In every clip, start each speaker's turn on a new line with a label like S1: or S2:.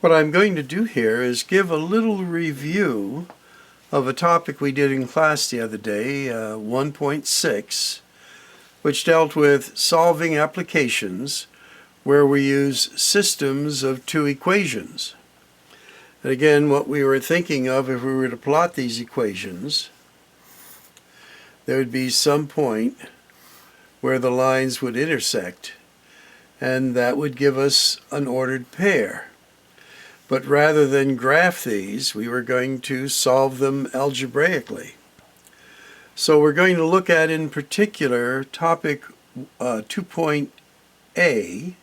S1: What I'm going to do here is give a little review of a topic we did in class the other day, 1.6, which dealt with solving applications where we use systems of two equations. And again, what we were thinking of, if we were to plot these equations, there would be some point where the lines would intersect, and that would give us an ordered pair. But rather than graph these, we were going to solve them algebraically. So we're going to look at, in particular, topic 2.A,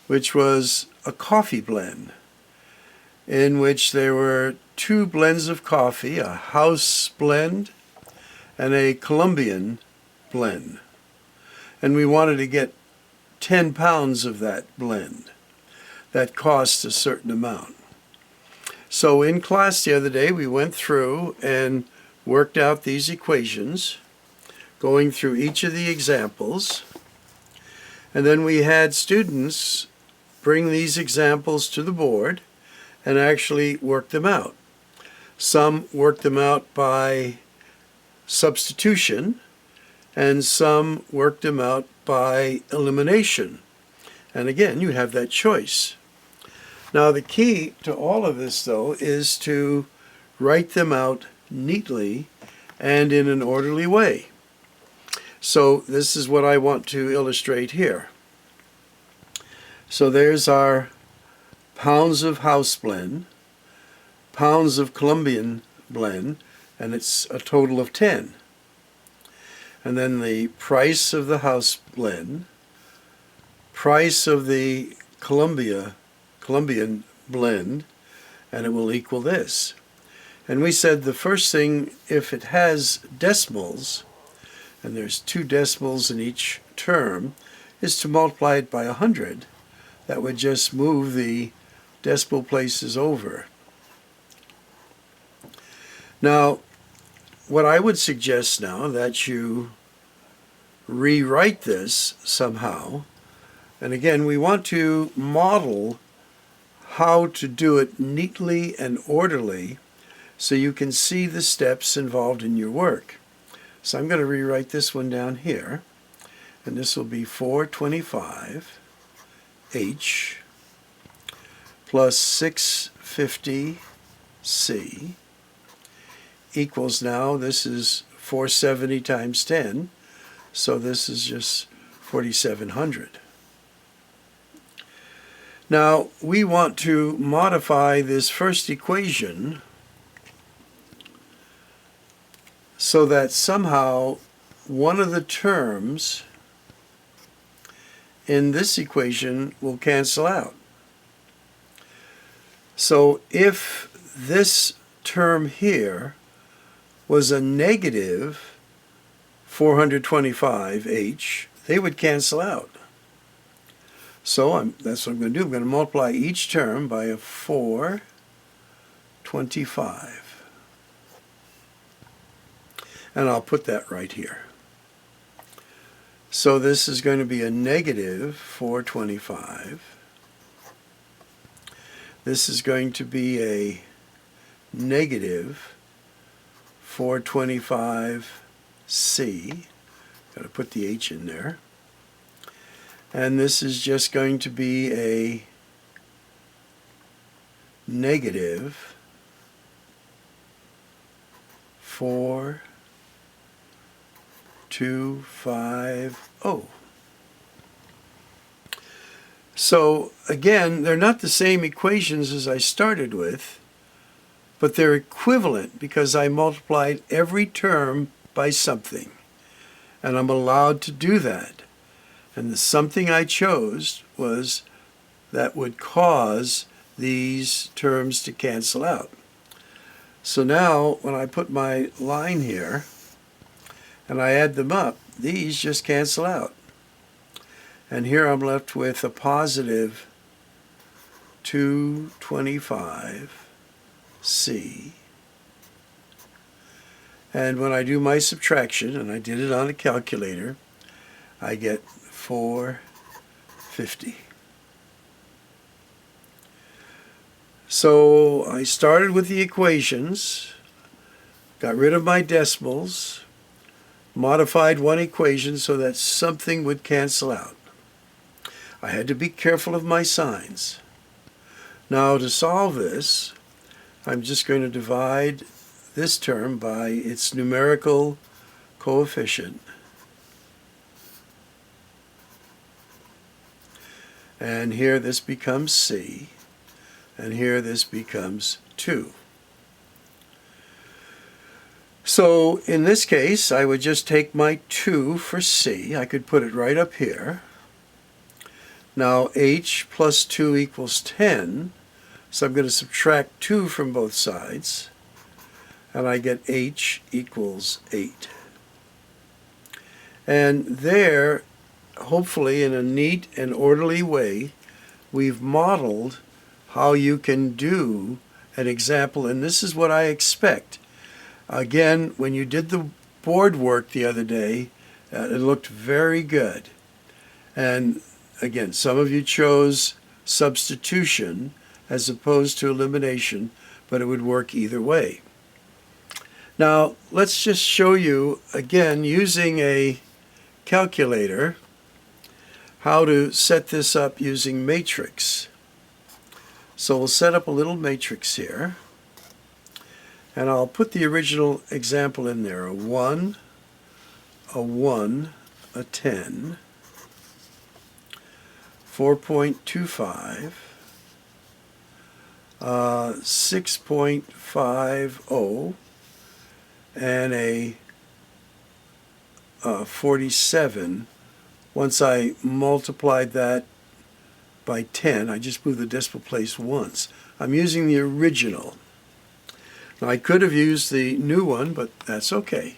S1: which was a coffee blend, in which there were two blends of coffee, a house blend and a Colombian blend. And we wanted to get 10 pounds of that blend. That cost a certain amount. So in class the other day, we went through and worked out these equations, going through each of the examples. And then we had students bring these examples to the board and actually work them out. Some worked them out by substitution, and some worked them out by elimination. And again, you have that choice. Now, the key to all of this, though, is to write them out neatly and in an orderly way. So this is what I want to illustrate here. So there's our pounds of house blend, pounds of Colombian blend, and it's a total of 10. And then the price of the house blend, price of the Colombian blend, and it will equal this. And we said the first thing, if it has decimals, and there's 2 decimals in each term, is to multiply it by 100. That would just move the decimal places over. Now, what I would suggest now that you rewrite this somehow, and again, we want to model how to do it neatly and orderly so you can see the steps involved in your work. So I'm going to rewrite this one down here, and this will be 425H plus 650C equals, now this is 470 times 10, so this is just 4,700. Now, we want to modify this first equation so that somehow one of the terms in this equation will cancel out. So if this term here was a negative 425H, they would cancel out. So that's what I'm going to do. I'm going to multiply each term by a 425. And I'll put that right here. So this is going to be a negative 425. This is going to be a negative 425C. Got to put the H in there. And this is just going to be a negative 4,250. So again, they're not the same equations as I started with, but they're equivalent because I multiplied every term by something. And I'm allowed to do that. And the something I chose was that would cause these terms to cancel out. So now when I put my line here and I add them up, these just cancel out. And here I'm left with a positive 225C. And when I do my subtraction, and I did it on a calculator, I get 450. So I started with the equations, got rid of my decimals, modified one equation so that something would cancel out. I had to be careful of my signs. Now to solve this, I'm just going to divide this term by its numerical coefficient. And here this becomes C, and here this becomes 2. So in this case, I would just take my 2 for C. I could put it right up here. Now h plus 2 equals 10, so I'm going to subtract 2 from both sides, and I get h equals 8. And there, hopefully in a neat and orderly way, we've modeled how you can do an example, and this is what I expect. Again, when you did the board work the other day, it looked very good. And again, some of you chose substitution as opposed to elimination, but it would work either way. Now, let's just show you, again, using a calculator, how to set this up using matrix. So we'll set up a little matrix here, and I'll put the original example in there: a 1, a 1, a 10, 4.25, 6.50, and a 47. Once I multiplied that by 10, I just moved the decimal place once. I'm using the original. Now I could have used the new one, but that's okay.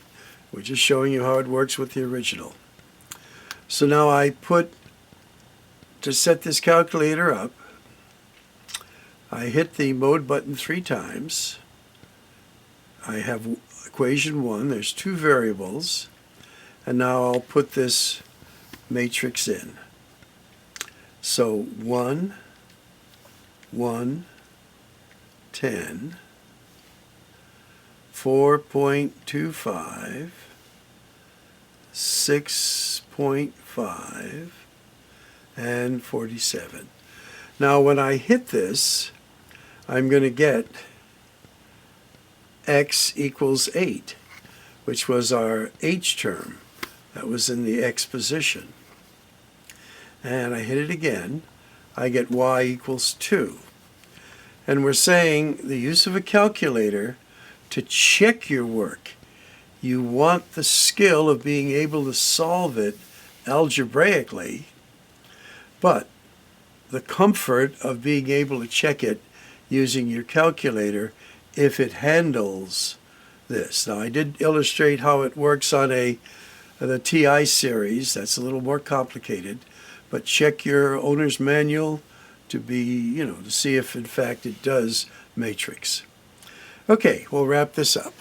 S1: We're just showing you how it works with the original. So now I put, to set this calculator up, I hit the mode button 3 times. I have equation 1, there's 2 variables, and now I'll put this matrix in. So 1, 1, 10, 4.25, 6.5, and 47. Now when I hit this, I'm going to get x equals 8, which was our h term. That was in the x position. And I hit it again, I get y equals 2. And we're saying the use of a calculator to check your work. You want the skill of being able to solve it algebraically, but the comfort of being able to check it using your calculator if it handles this. Now I did illustrate how it works on the TI series. That's a little more complicated, but check your owner's manual to be, to see if in fact it does matrix. Okay, we'll wrap this up.